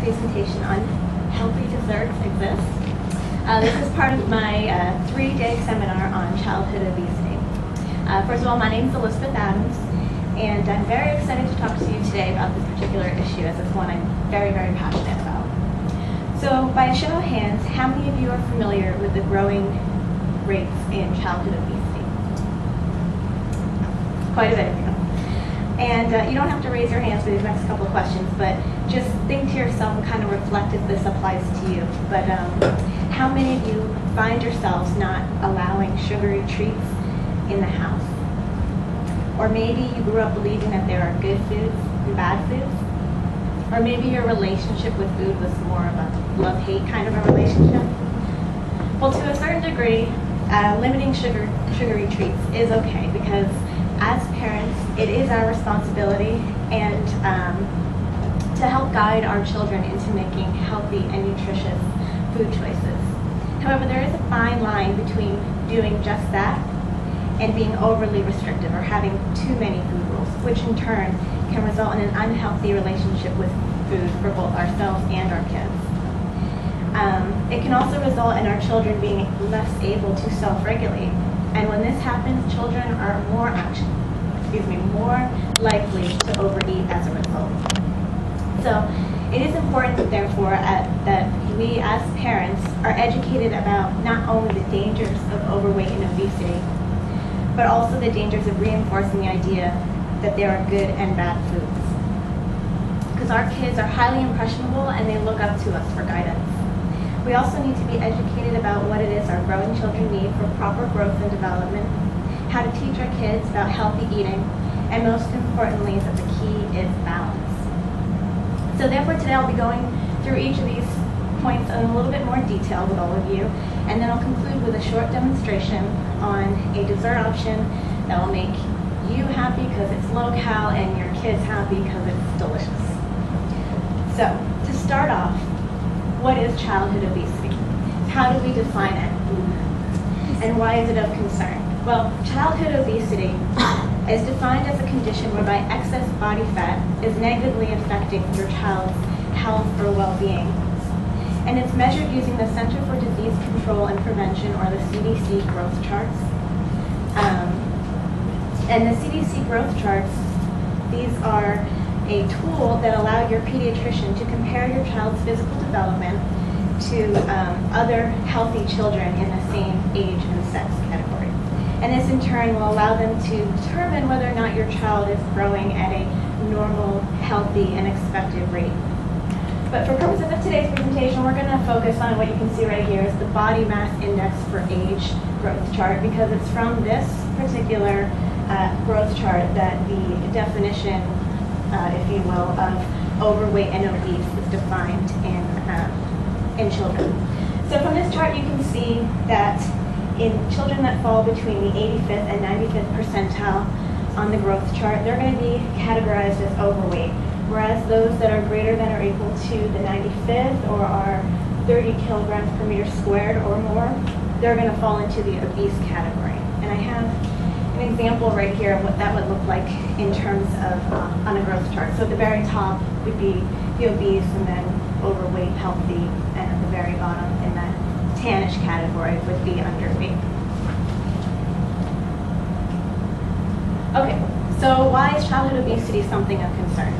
presentation on Healthy Desserts Exist. This is part of my 3-day seminar on childhood obesity. First of all, my name is Elizabeth Adams, and I'm very excited to talk to you today about this particular issue, as it's one I'm very, very passionate about. So, by a show of hands, how many of you are familiar with the growing rates in childhood obesity? Quite a bit of you. And you don't have to raise your hands for these next couple of questions, but just think to yourself and kind of reflect if this applies to you. But how many of you find yourselves not allowing sugary treats in the house? Or maybe you grew up believing that there are good foods and bad foods? Or maybe your relationship with food was more of a love-hate kind of a relationship? Well, to a certain degree, limiting sugary treats is okay, because as parents, it is our responsibility and to help guide our children into making healthy and nutritious food choices. However, there is a fine line between doing just that and being overly restrictive or having too many food rules, which in turn can result in an unhealthy relationship with food for both ourselves and our kids. It can also result in our children being less able to self-regulate. And when this happens, children are more likely to overeat as a result. So it is important, therefore, that we as parents are educated about not only the dangers of overweight and obesity, but also the dangers of reinforcing the idea that there are good and bad foods. Because our kids are highly impressionable and they look up to us for guidance. We also need to be educated about what it is our growing children need for proper growth and development, how to teach our kids about healthy eating, and most importantly, that the key is balance. So therefore today I'll be going through each of these points in a little bit more detail with all of you, and then I'll conclude with a short demonstration on a dessert option that will make you happy because it's low-cal and your kids happy because it's delicious. So to start off, what is childhood obesity? How do we define it? And why is it of concern? Well, childhood obesity is defined as a condition whereby excess body fat is negatively affecting your child's health or well-being. And it's measured using the Center for Disease Control and Prevention, or the CDC, growth charts. And the CDC growth charts, these are a tool that allows your pediatrician to compare your child's physical development to other healthy children in the same age and sex category. And this in turn will allow them to determine whether or not your child is growing at a normal, healthy, and expected rate. But for purposes of today's presentation, we're going to focus on what you can see right here is the body mass index for age growth chart, because it's from this particular growth chart that the definition, if you will, of overweight and obese is defined in children. So from this chart, you can see that in children that fall between the 85th and 95th percentile on the growth chart, they're going to be categorized as overweight, whereas those that are greater than or equal to the 95th or are 30 kilograms per meter squared or more, they're going to fall into the obese category. And I have an example right here of what that would look like in terms of on a growth chart. So at the very top would be the obese, and then overweight, healthy, and at the very bottom in that tannish category would be underweight. Okay, so why is childhood obesity something of concern?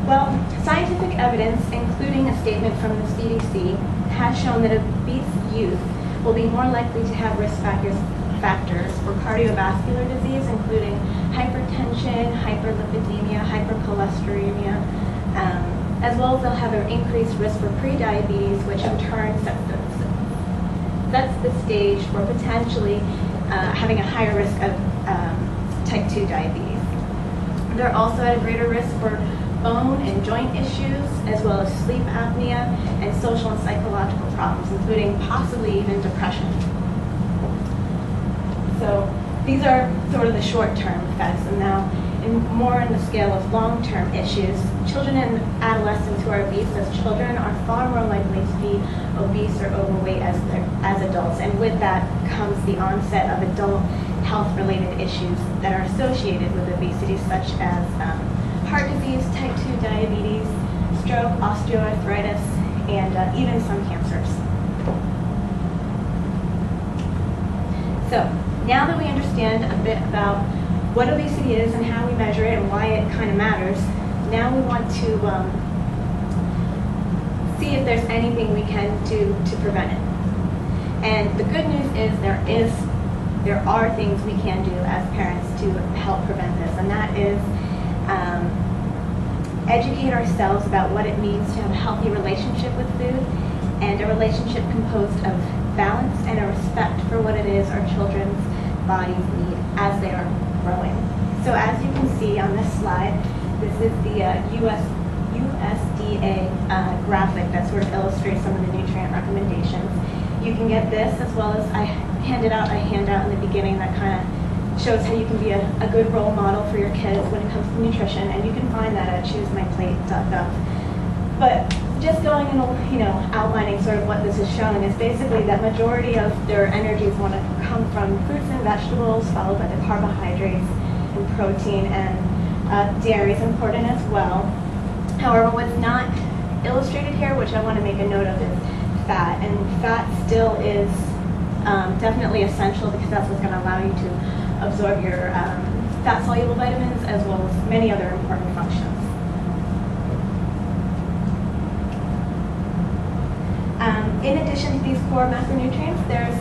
Well, scientific evidence, including a statement from the CDC, has shown that obese youth will be more likely to have risk factors for cardiovascular disease, including hypertension, hyperlipidemia, hypercholesterolemia, as well as they'll have an increased risk for prediabetes, which in turn sets the stage for potentially having a higher risk of type 2 diabetes. They're also at a greater risk for bone and joint issues, as well as sleep apnea and social and psychological problems, including possibly even depression. So these are sort of the short-term effects, and now more in the scale of long-term issues. Children and adolescents who are obese as children are far more likely to be obese or overweight as adults, and with that comes the onset of adult health-related issues that are associated with obesity, such as heart disease, type 2 diabetes, stroke, osteoarthritis, and even some cancers. So now that we understand a bit about what obesity is and how we measure it and why it kind of matters, now we want to see if there's anything we can do to prevent it. And the good news is there are things we can do as parents to help prevent this, and that is educate ourselves about what it means to have a healthy relationship with food, and a relationship composed of balance and a respect for what it is our children's bodies need as they are growing. So as you can see on this slide, this is the USDA graphic that sort of illustrates some of the nutrient recommendations. You can get this, as well as I handed out a handout in the beginning that kind of shows how you can be a good role model for your kids when it comes to nutrition, and you can find that at choosemyplate.gov. But just going and outlining sort of what this is showing is basically that majority of their energies want to come from fruits and vegetables, followed by the carbohydrates and protein, and dairy is important as well. However, what's not illustrated here, which I want to make a note of, is fat. And fat still is definitely essential, because that's what's going to allow you to absorb your fat-soluble vitamins as well as many other important functions. In addition to these core macronutrients, there's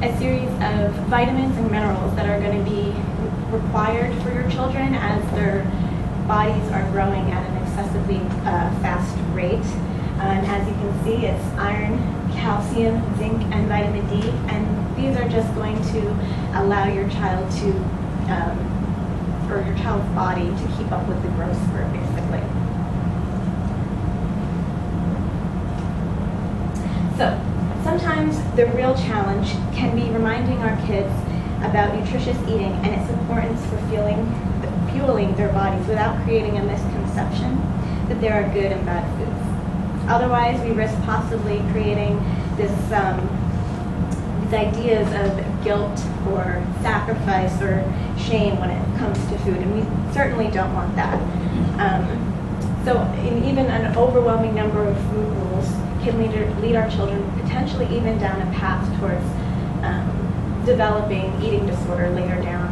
a series of vitamins and minerals that are going to be required for your children as their bodies are growing at an excessively fast rate. And as you can see, it's iron, calcium, zinc, and vitamin D, and these are just going to allow your child to, or your child's body to keep up with the growth spurt, basically. So sometimes the real challenge can be reminding our kids about nutritious eating and its importance for fueling their bodies without creating a misconception that there are good and bad foods. Otherwise, we risk possibly creating these ideas of guilt or sacrifice or shame when it comes to food, and we certainly don't want that. So even an overwhelming number of food rules can lead our children potentially even down a path towards developing eating disorder later down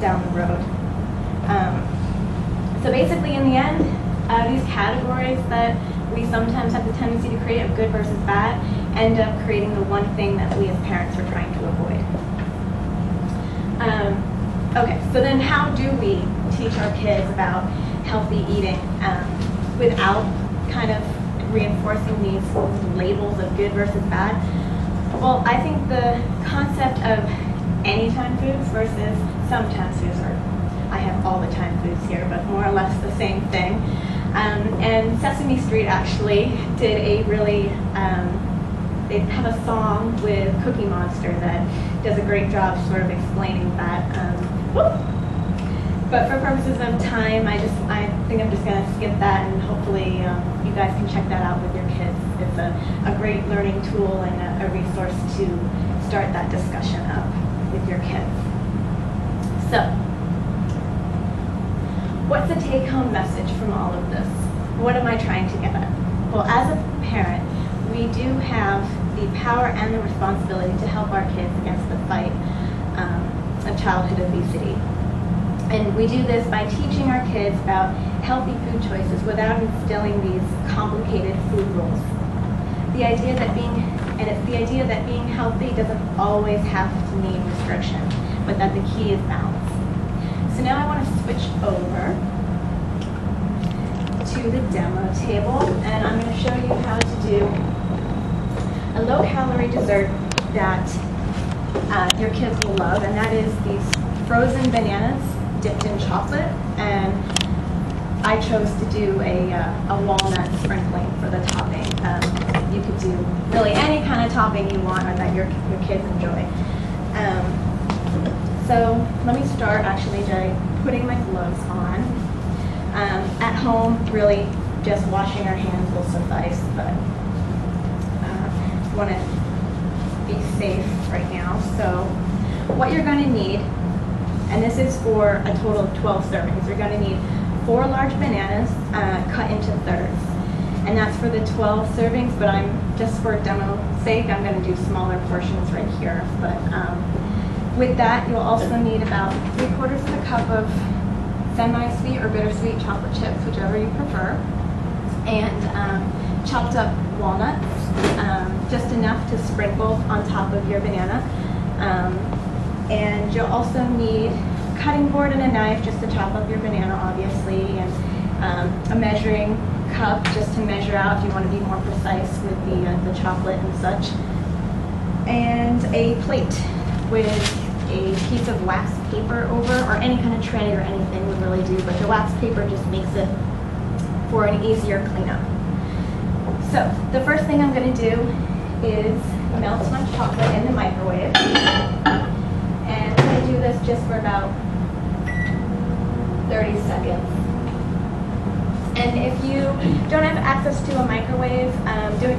the road. So basically, in the end, these categories that we sometimes have the tendency to create of good versus bad end up creating the one thing that we as parents are trying to avoid. Okay, so then how do we teach our kids about healthy eating without kind of reinforcing these labels of good versus bad? Well, I think the concept of anytime foods versus sometimes foods, or I have all the time foods here, but more or less the same thing. And Sesame Street actually did a really, they have a song with Cookie Monster that does a great job sort of explaining that. But for purposes of time, I think I'm just going to skip that, and hopefully you guys can check that out with your kids. It's a great learning tool and a resource to start that discussion up with your kids. So, what's the take-home message from all of this? What am I trying to get at? Well, as a parent, we do have the power and the responsibility to help our kids against the fight of childhood obesity. And we do this by teaching our kids about healthy food choices without instilling these complicated food rules. It's the idea that being healthy doesn't always have to mean restriction, but that the key is balance. So now I want to switch over to the demo table, and I'm going to show you how to do a low-calorie dessert that your kids will love, and that is these frozen bananas dipped in chocolate, and I chose to do a walnut sprinkling for the topping. You could do really any kind of topping you want or that your kids enjoy. So let me start actually by putting my gloves on. At home, really just washing our hands will suffice, but want to be safe right now. So what you're going to need, and this is for a total of 12 servings, you're going to need 4 large bananas cut into thirds. and that's for the 12 servings, but just for demo sake, I'm going to do smaller portions right here. But with that, you'll also need about 3/4 of a cup of semi-sweet or bittersweet chocolate chips, whichever you prefer, and chopped up walnuts, just enough to sprinkle on top of your banana. And you'll also need a cutting board and a knife just to chop up your banana, obviously, and a measuring cup just to measure out if you want to be more precise with the chocolate and such. And a plate with a piece of wax paper over, or any kind of tray or anything would really do, but the wax paper just makes it for an easier cleanup. So the first thing I'm going to do is melt my chocolate in the microwave. And I'm going to do this just for about 30 seconds. And if you don't have access to a microwave,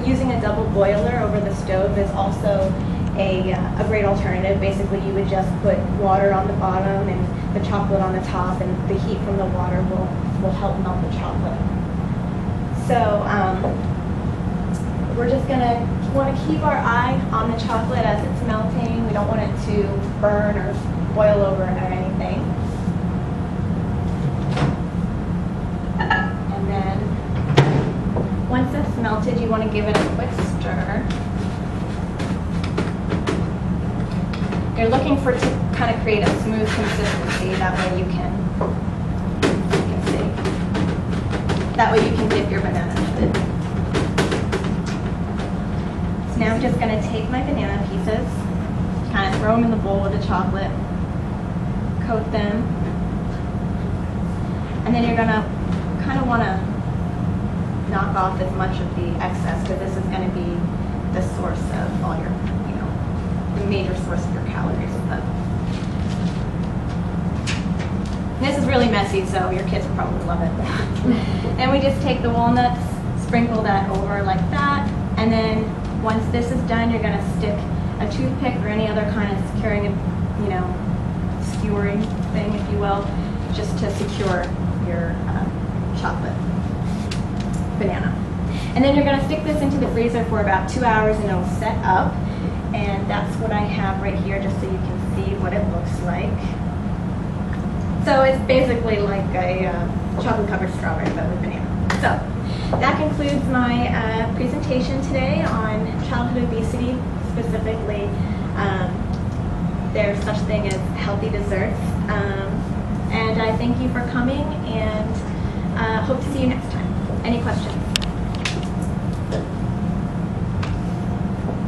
using a double boiler over the stove is also a great alternative. Basically, you would just put water on the bottom and the chocolate on the top, and the heat from the water will help melt the chocolate. So we're just want to keep our eye on the chocolate as it's melting. We don't want it to burn or boil over or anything. And then once it's melted, you want to give it a quick stir. You're looking for it to kind of create a smooth consistency. That way you can see. That way you can dip your banana in it. So now I'm just going to take my banana pieces, kind of throw them in the bowl with the chocolate, coat them, and then you're going to kind of want to knock off as much of the excess, because this is going to be the source of all your, the major source of your calories. But this is really messy, so your kids will probably love it. And we just take the walnuts, sprinkle that over like that, and then once this is done, you're going to stick a toothpick or any other kind of skewering thing, if you will, just to secure your chocolate banana. And then you're going to stick this into the freezer for about 2 hours, and it'll set up. And that's what I have right here, just so you can see what it looks like. So it's basically like a chocolate-covered strawberry, but with banana. So that concludes my presentation today on childhood obesity, specifically there's such thing as healthy desserts. And I thank you for coming, and hope to see you next time. Any questions?